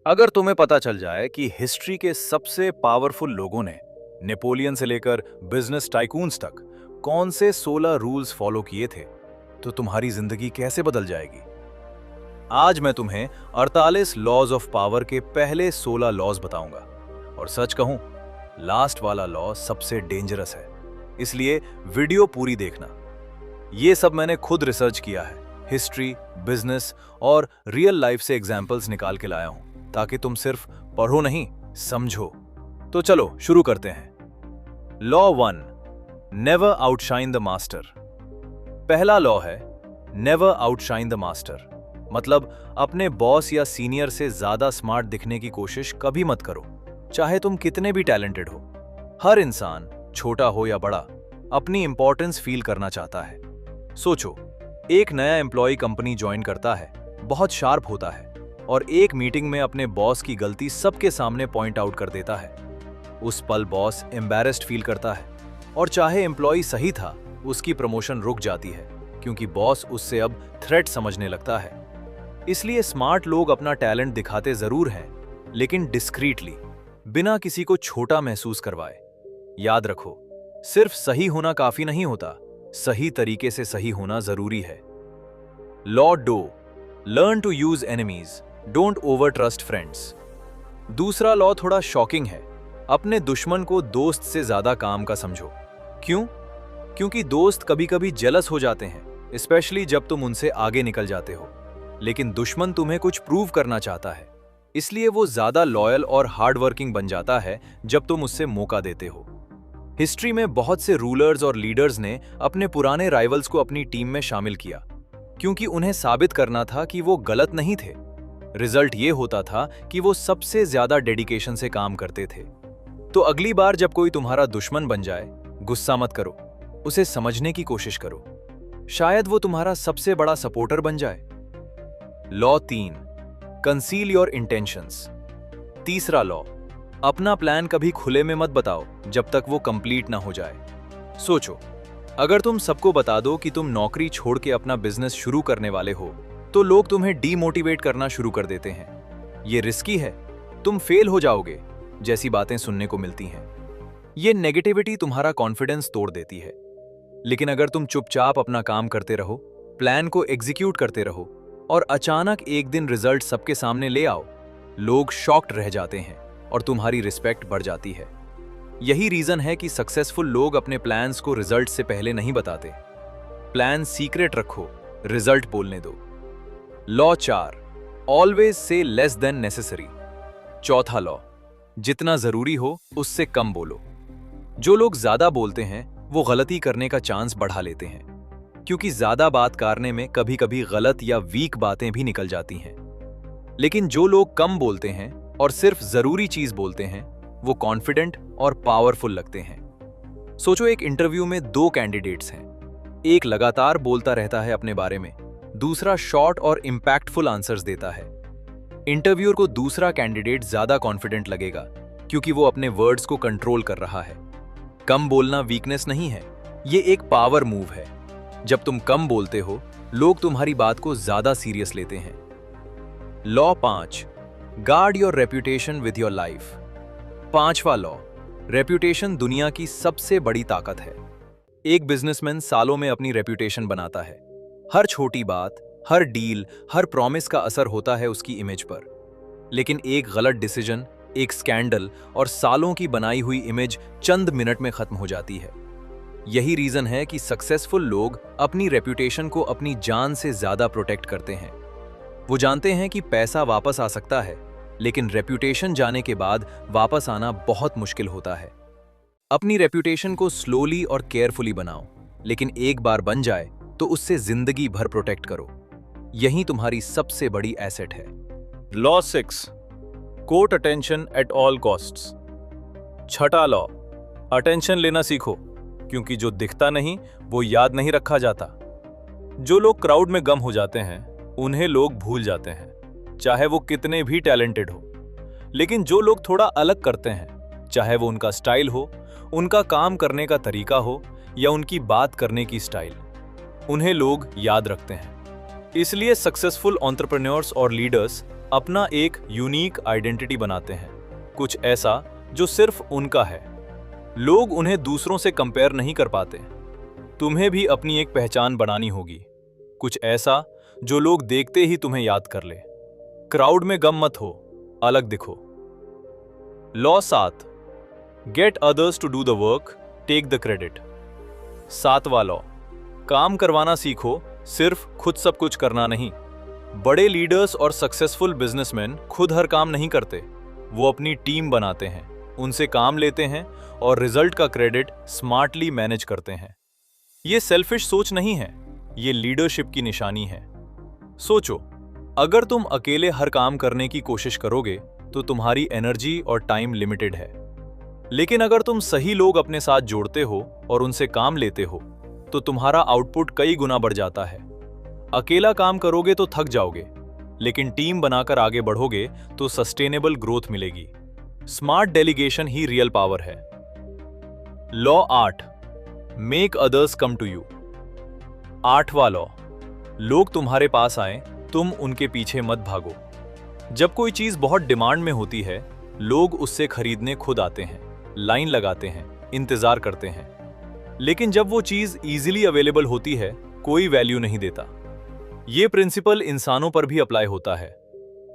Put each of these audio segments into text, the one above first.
अगर तुम्हें पता चल जाए कि हिस्ट्री के सबसे पावरफुल लोगों ने नेपोलियन से लेकर बिजनेस टाइकून्स तक कौन से 16 रूल्स फॉलो किए थे, तो तुम्हारी जिंदगी कैसे बदल जाएगी। आज मैं तुम्हें 48 लॉज ऑफ पावर के पहले 16 लॉज बताऊंगा। और सच कहूं, लास्ट वाला लॉ सबसे डेंजरस है, इसलिए वीडियो पूरी देखना। ये सब मैंने खुद रिसर्च किया है, हिस्ट्री, बिजनेस और रियल लाइफ से एग्जाम्पल्स निकाल के लाया हूं, ताकि तुम सिर्फ पढ़ो नहीं, समझो। तो चलो शुरू करते हैं। Law 1, never outshine the master. पहला लॉ है नेवर आउटशाइन द मास्टर। मतलब अपने बॉस या सीनियर से ज्यादा स्मार्ट दिखने की कोशिश कभी मत करो, चाहे तुम कितने भी टैलेंटेड हो। हर इंसान, छोटा हो या बड़ा, अपनी इंपॉर्टेंस फील करना चाहता है। सोचो, एक नया एम्प्लॉय कंपनी ज्वाइन करता है, बहुत शार्प होता है और एक मीटिंग में अपने बॉस की गलती सबके सामने पॉइंट आउट कर देता है। उस पल बॉस एम्बैरेस्ड फील करता है और चाहे एम्प्लॉय सही था, उसकी प्रमोशन रुक जाती है, क्योंकि बॉस उससे अब थ्रेट समझने लगता है। इसलिए स्मार्ट लोग अपना टैलेंट दिखाते जरूर हैं, लेकिन डिस्क्रीटली, बिना किसी को छोटा महसूस करवाए। याद रखो, सिर्फ सही होना काफी नहीं होता, सही तरीके से सही होना जरूरी है। Law 2, learn to use enemies, don't over trust friends. दूसरा लॉ थोड़ा शॉकिंग है। अपने दुश्मन को दोस्त से ज्यादा काम का समझो। क्यों? क्योंकि दोस्त कभी कभी जेलस हो जाते हैं, स्पेशली जब तुम उनसे आगे निकल जाते हो। लेकिन दुश्मन तुम्हें कुछ प्रूव करना चाहता है, इसलिए वो ज्यादा लॉयल और हार्डवर्किंग बन जाता है जब तुम उससे मौका देते हो। हिस्ट्री में बहुत से रूलर्स और लीडर्स ने अपने पुराने राइवल्स को अपनी टीम में शामिल किया, क्योंकि उन्हें साबित करना था कि वो गलत नहीं थे। रिजल्ट ये होता था कि वो सबसे ज्यादा डेडिकेशन से काम करते थे। तो अगली बार जब कोई तुम्हारा दुश्मन बन जाए, गुस्सा मत करो, उसे समझने की कोशिश करो। शायद वो तुम्हारा सबसे बड़ा सपोर्टर बन जाए। Law 3, conceal your intentions. तीसरा लॉ, अपना प्लान कभी खुले में मत बताओ जब तक वो कंप्लीट ना हो जाए। सोचो, अगर तुम सबको बता दो कि तुम नौकरी छोड़ के अपना बिजनेस शुरू करने वाले हो, तो लोग तुम्हें डीमोटिवेट करना शुरू कर देते हैं। ये रिस्की है, तुम फेल हो जाओगे जैसी बातें सुनने को मिलती हैं। ये नेगेटिविटी तुम्हारा कॉन्फिडेंस तोड़ देती है। लेकिन अगर तुम चुपचाप अपना काम करते रहो, प्लान को एग्जीक्यूट करते रहो और अचानक एक दिन रिजल्ट सबके सामने ले आओ, लोग शॉक्ड रह जाते हैं और तुम्हारी रिस्पेक्ट बढ़ जाती है। यही रीजन है कि सक्सेसफुल लोग अपने प्लान्स को रिजल्ट से पहले नहीं बताते। प्लान सीक्रेट रखो, रिजल्ट बोलने दो। Law 4, always say less than necessary. चौथा लॉ, जितना जरूरी हो उससे कम बोलो। जो लोग ज्यादा बोलते हैं वो गलती करने का चांस बढ़ा लेते हैं, क्योंकि ज्यादा बात करने में कभी कभी गलत या वीक बातें भी निकल जाती हैं। लेकिन जो लोग कम बोलते हैं और सिर्फ जरूरी चीज बोलते हैं, वो कॉन्फिडेंट और पावरफुल लगते हैं। सोचो, एक इंटरव्यू में 2 कैंडिडेट्स हैं। एक लगातार बोलता रहता है अपने बारे में, दूसरा शॉर्ट और इंपैक्टफुल आंसर्स देता है। इंटरव्यूअर को दूसरा कैंडिडेट ज्यादा कॉन्फिडेंट लगेगा, क्योंकि वो अपने वर्ड्स को कंट्रोल कर रहा है। कम बोलना वीकनेस नहीं है, ये एक पावर मूव है। जब तुम कम बोलते हो, लोग तुम्हारी बात को ज्यादा सीरियस लेते हैं। Law 5, guard your reputation with your life. पांचवा लॉ, रेप्यूटेशन दुनिया की सबसे बड़ी ताकत है। एक बिजनेसमैन सालों में अपनी रेप्यूटेशन बनाता है। हर छोटी बात, हर डील, हर प्रॉमिस का असर होता है उसकी इमेज पर। लेकिन एक गलत डिसीजन, एक स्कैंडल और सालों की बनाई हुई इमेज चंद मिनट में खत्म हो जाती है। यही रीजन है कि सक्सेसफुल लोग अपनी रेप्यूटेशन को अपनी जान से ज्यादा प्रोटेक्ट करते हैं। वो जानते हैं कि पैसा वापस आ सकता है, लेकिन रेप्यूटेशन जाने के बाद वापस आना बहुत मुश्किल होता है। अपनी रेप्यूटेशन को स्लोली और केयरफुली बनाओ, लेकिन एक बार बन जाए तो उससे जिंदगी भर प्रोटेक्ट करो। यही तुम्हारी सबसे बड़ी एसेट है। Law 6, court attention at all costs. छठा लॉ, अटेंशन लेना सीखो, क्योंकि जो दिखता नहीं वो याद नहीं रखा जाता। जो लोग क्राउड में गम हो जाते हैं, उन्हें लोग भूल जाते हैं, चाहे वो कितने भी टैलेंटेड हो। लेकिन जो लोग थोड़ा अलग करते हैं, चाहे वो उनका स्टाइल हो, उनका काम करने का तरीका हो या उनकी बात करने की स्टाइल, उन्हें लोग याद रखते हैं। इसलिए सक्सेसफुल एंटरप्रेन्योर्स और लीडर्स अपना एक यूनिक आइडेंटिटी बनाते हैं, कुछ ऐसा जो सिर्फ उनका है। लोग उन्हें दूसरों से कंपेयर नहीं कर पाते। तुम्हें भी अपनी एक पहचान बनानी होगी, कुछ ऐसा जो लोग देखते ही तुम्हें याद कर ले। क्राउड में गम मत हो, अलग दिखो। Law 7, get others to do the work, take the credit. 7वां लॉ, काम करवाना सीखो, सिर्फ खुद सब कुछ करना नहीं। बड़े लीडर्स और सक्सेसफुल बिजनेसमैन खुद हर काम नहीं करते, वो अपनी टीम बनाते हैं, उनसे काम लेते हैं और रिजल्ट का क्रेडिट स्मार्टली मैनेज करते हैं। ये सेल्फिश सोच नहीं है, ये लीडरशिप की निशानी है। सोचो, अगर तुम अकेले हर काम करने की कोशिश करोगे तो तुम्हारी एनर्जी और टाइम लिमिटेड है। लेकिन अगर तुम सही लोग अपने साथ जोड़ते हो और उनसे काम लेते हो तो तुम्हारा आउटपुट कई गुना बढ़ जाता है। अकेला काम करोगे तो थक जाओगे, लेकिन टीम बनाकर आगे बढ़ोगे तो सस्टेनेबल ग्रोथ मिलेगी। स्मार्ट डेलीगेशन ही रियल पावर है। Law 8, make others come to you. 8वां लॉ, लोग तुम्हारे पास आए, तुम उनके पीछे मत भागो। जब कोई चीज बहुत डिमांड में होती है, लोग उससे खरीदने खुद आते हैं, लाइन लगाते हैं, इंतजार करते हैं। लेकिन जब वो चीज इजीली अवेलेबल होती है, कोई वैल्यू नहीं देता। ये प्रिंसिपल इंसानों पर भी अप्लाई होता है।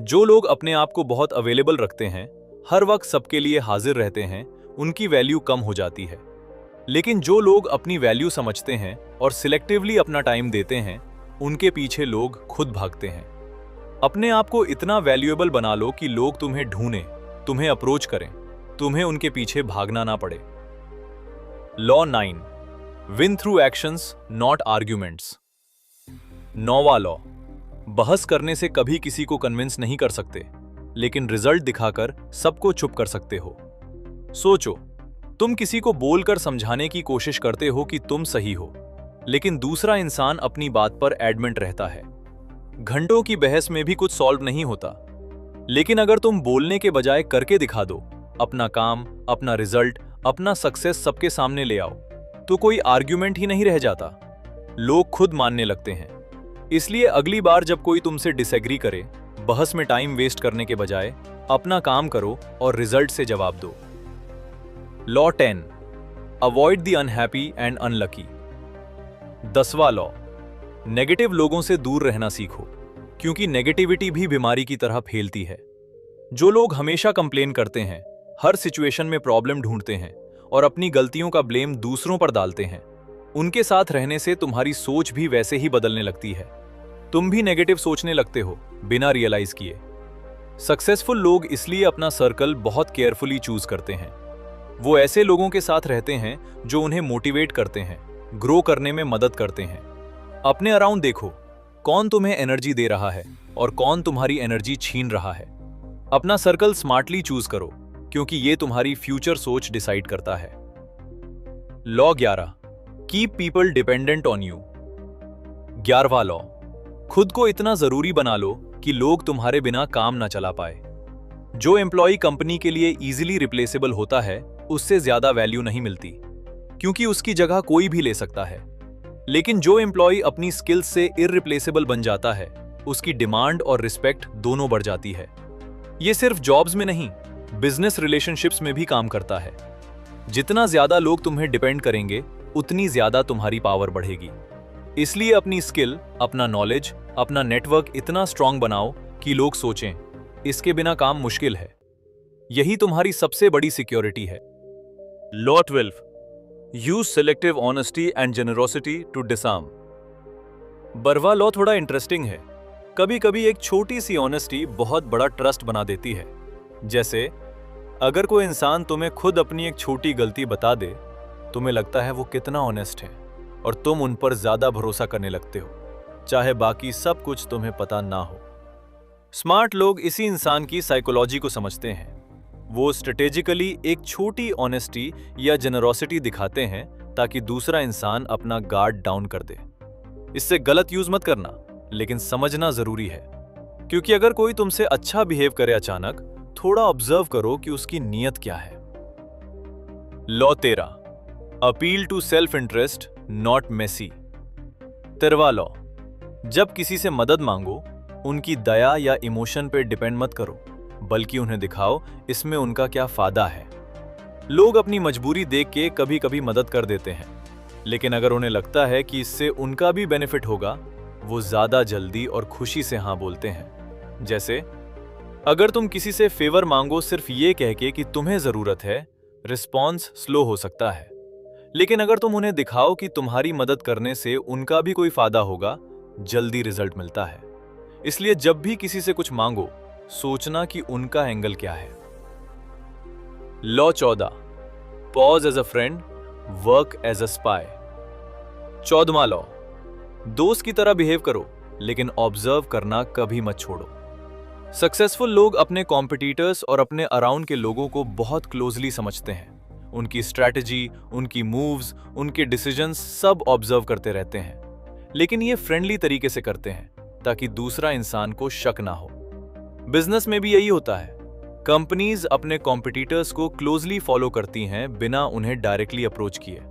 जो लोग अपने आप को बहुत अवेलेबल रखते हैं, हर वक्त सबके लिए हाजिर रहते हैं, उनकी वैल्यू कम हो जाती है। लेकिन जो लोग अपनी वैल्यू समझते हैं और सिलेक्टिवली अपना टाइम देते हैं, उनके पीछे लोग खुद भागते हैं। अपने आप को इतना वैल्यूएबल बना लो कि लोग तुम्हें ढूंढें, तुम्हें अप्रोच करें, तुम्हें उनके पीछे भागना ना पड़े। Law 9, win through actions not arguments. 9वां लॉ, बहस करने से कभी किसी को कन्विंस नहीं कर सकते, लेकिन रिजल्ट दिखाकर सबको चुप कर सकते हो। सोचो, तुम किसी को बोलकर समझाने की कोशिश करते हो कि तुम सही हो, लेकिन दूसरा इंसान अपनी बात पर एडमेंट रहता है। घंटों की बहस में भी कुछ सॉल्व नहीं होता। लेकिन अगर तुम बोलने के बजाय करके दिखा दो, अपना काम, अपना रिजल्ट, अपना सक्सेस सबके सामने ले आओ, तो कोई आर्ग्यूमेंट ही नहीं रह जाता। लोग खुद मानने लगते हैं। इसलिए अगली बार जब कोई तुमसे डिसएग्री करे, बहस में टाइम वेस्ट करने के बजाय अपना काम करो और रिजल्ट से जवाब दो। Law 10, avoid the unhappy and unlucky. 10वां लॉ, नेगेटिव लोगों से दूर रहना सीखो, क्योंकि नेगेटिविटी भी बीमारी की तरह फैलती है। जो लोग हमेशा कंप्लेन करते हैं, हर सिचुएशन में प्रॉब्लम ढूंढते हैं और अपनी गलतियों का ब्लेम दूसरों पर डालते हैं, उनके साथ रहने से तुम्हारी सोच भी वैसे ही बदलने लगती है। तुम भी नेगेटिव सोचने लगते हो बिना रियलाइज किए। सक्सेसफुल लोग इसलिए अपना सर्कल बहुत केयरफुली चूज करते हैं। वो ऐसे लोगों के साथ रहते हैं जो उन्हें मोटिवेट करते हैं, ग्रो करने में मदद करते हैं। अपने अराउंड देखो, कौन तुम्हें एनर्जी दे रहा है और कौन तुम्हारी एनर्जी छीन रहा है। अपना सर्कल स्मार्टली चूज करो, क्योंकि ये तुम्हारी फ्यूचर सोच डिसाइड करता है। Law 11, keep people dependent on you. 11वां लॉ, खुद को इतना जरूरी बना लो कि लोग तुम्हारे बिना काम ना चला पाए। जो एम्प्लॉय कंपनी के लिए इजीली रिप्लेसेबल होता है, उससे ज्यादा वैल्यू नहीं मिलती, क्योंकि उसकी जगह कोई भी ले सकता है। लेकिन जो एम्प्लॉय अपनी स्किल्स से इररिप्लेसेबल बन जाता है, उसकी डिमांड और रिस्पेक्ट दोनों बढ़ जाती है। ये सिर्फ जॉब्स में नहीं, बिजनेस रिलेशनशिप्स में भी काम करता है। जितना ज्यादा लोग तुम्हें डिपेंड करेंगे, उतनी ज्यादा तुम्हारी पावर बढ़ेगी। इसलिए अपनी स्किल, अपना नॉलेज, अपना नेटवर्क इतना स्ट्रांग बनाओ कि लोग सोचें, इसके बिना काम मुश्किल है। यही तुम्हारी सबसे बड़ी सिक्योरिटी है। Law 12, use selective honesty and generosity to disarm. 12वां लॉ थोड़ा इंटरेस्टिंग है। कभी कभी एक छोटी सी ऑनेस्टी बहुत बड़ा ट्रस्ट बना देती है। जैसे अगर कोई इंसान तुम्हें खुद अपनी एक छोटी गलती बता दे, तुम्हें लगता है वो कितना ऑनेस्ट है और तुम उन पर ज्यादा भरोसा करने लगते हो, चाहे बाकी सब कुछ तुम्हें पता ना हो। स्मार्ट लोग इसी इंसान की साइकोलॉजी को समझते हैं। वो स्ट्रेटेजिकली एक छोटी ऑनेस्टी या जेनरोसिटी दिखाते हैं ताकि दूसरा इंसान अपना गार्ड डाउन कर दे। इससे गलत यूज मत करना, लेकिन समझना जरूरी है, क्योंकि अगर कोई तुमसे अच्छा बिहेव करे अचानक, थोड़ा ऑब्जर्व करो कि उसकी नीयत क्या है। Law 13, appeal to self interest not mercy. 13वां लॉ, जब किसी से मदद मांगो उनकी दया या इमोशन पे डिपेंड मत करो, बल्कि उन्हें दिखाओ इसमें उनका क्या फायदा है। लोग अपनी मजबूरी देख के कभी कभी मदद कर देते हैं, लेकिन अगर उन्हें लगता है कि इससे उनका भी बेनिफिट होगा, वो ज्यादा जल्दी और खुशी से हाँ बोलते हैं। जैसे अगर तुम किसी से फेवर मांगो सिर्फ ये कह के कि तुम्हें जरूरत है, रिस्पॉन्स स्लो हो सकता है। लेकिन अगर तुम उन्हें दिखाओ कि तुम्हारी मदद करने से उनका भी कोई फायदा होगा, जल्दी रिजल्ट मिलता है। इसलिए जब भी किसी से कुछ मांगो, सोचना कि उनका एंगल क्या है। Law 14, pose as a friend, work as a spy. 14वां लॉ, दोस्त की तरह बिहेव करो, लेकिन ऑब्जर्व करना कभी मत छोड़ो। सक्सेसफुल लोग अपने कॉम्पिटिटर्स और अपने अराउंड के लोगों को बहुत क्लोजली समझते हैं। उनकी स्ट्रैटेजी, उनकी मूव्स, उनके डिसीजंस सब ऑब्जर्व करते रहते हैं, लेकिन ये फ्रेंडली तरीके से करते हैं ताकि दूसरा इंसान को शक ना हो। बिजनेस में भी यही होता है। कंपनीज अपने कॉम्पिटिटर्स को क्लोजली फॉलो करती हैं बिना उन्हें डायरेक्टली अप्रोच किए।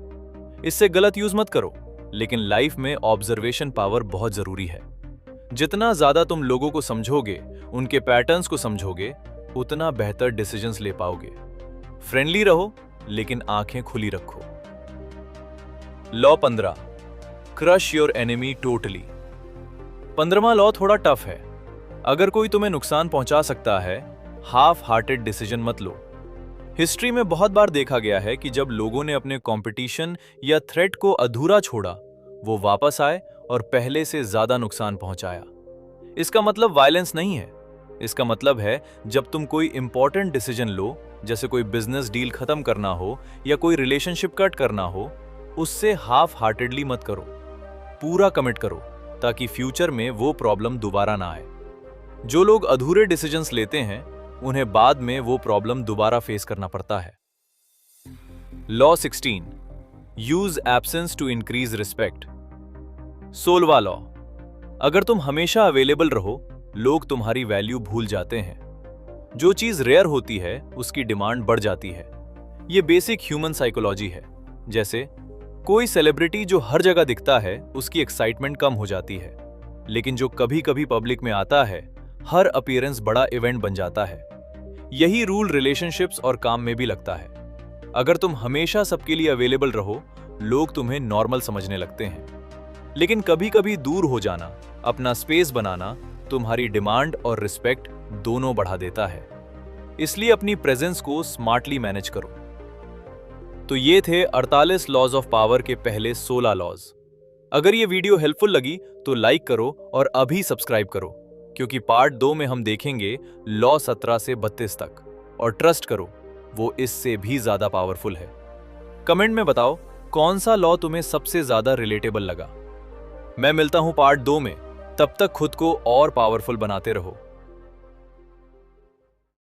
इससे गलत यूज मत करो, लेकिन लाइफ में ऑब्जर्वेशन पावर बहुत जरूरी है। जितना ज्यादा तुम लोगों को समझोगे, उनके पैटर्न्स को समझोगे, उतना बेहतर डिसीजंस ले पाओगे। फ्रेंडली रहो, लेकिन आंखें खुली रखो। Law 15, crush your enemy totally. 15वां law थोड़ा टफ है। अगर कोई तुम्हें नुकसान पहुंचा सकता है, हाफ हार्टेड डिसीजन मत लो। हिस्ट्री में बहुत बार देखा गया है कि जब लोगों ने अपने कंपटीशन या थ्रेट को अधूरा छोड़ा, वो वापस आए और पहले से ज्यादा नुकसान पहुंचाया। इसका मतलब वायलेंस नहीं है। इसका मतलब है जब तुम कोई इंपॉर्टेंट डिसीजन लो, जैसे कोई बिजनेस डील खत्म करना हो या कोई रिलेशनशिप कट करना हो, उससे हाफ हार्टेडली मत करो, पूरा कमिट करो, ताकि फ्यूचर में वो प्रॉब्लम दोबारा ना आए। जो लोग अधूरे डिसीजंस लेते हैं, उन्हें बाद में वो प्रॉब्लम दोबारा फेस करना पड़ता है। Law 16, use absence to increase respect. 16वां लॉ, अगर तुम हमेशा अवेलेबल रहो, लोग तुम्हारी वैल्यू भूल जाते हैं। जो चीज रेयर होती है, उसकी डिमांड बढ़ जाती है। ये बेसिक ह्यूमन साइकोलॉजी है। जैसे कोई सेलिब्रिटी जो हर जगह दिखता है, उसकी एक्साइटमेंट कम हो जाती है, लेकिन जो कभी कभी पब्लिक में आता है, हर अपीयरेंस बड़ा इवेंट बन जाता है। यही रूल रिलेशनशिप्स और काम में भी लगता है। अगर तुम हमेशा सबके लिए अवेलेबल रहो, लोग तुम्हें नॉर्मल समझने लगते हैं। लेकिन कभी कभी दूर हो जाना, अपना स्पेस बनाना, तुम्हारी डिमांड और रिस्पेक्ट दोनों बढ़ा देता है। इसलिए अपनी प्रेजेंस को स्मार्टली मैनेज करो। तो ये थे 48 लॉज ऑफ पावर के पहले 16 लॉज। अगर ये वीडियो हेल्पफुल लगी तो लाइक करो और अभी सब्सक्राइब करो, क्योंकि पार्ट 2 में हम देखेंगे लॉ 17 से 32 तक। और ट्रस्ट करो, वो इससे भी ज्यादा पावरफुल है। कमेंट में बताओ कौन सा लॉ तुम्हें सबसे ज्यादा रिलेटेबल लगा। मैं मिलता हूं पार्ट 2 में। तब तक खुद को और पावरफुल बनाते रहो।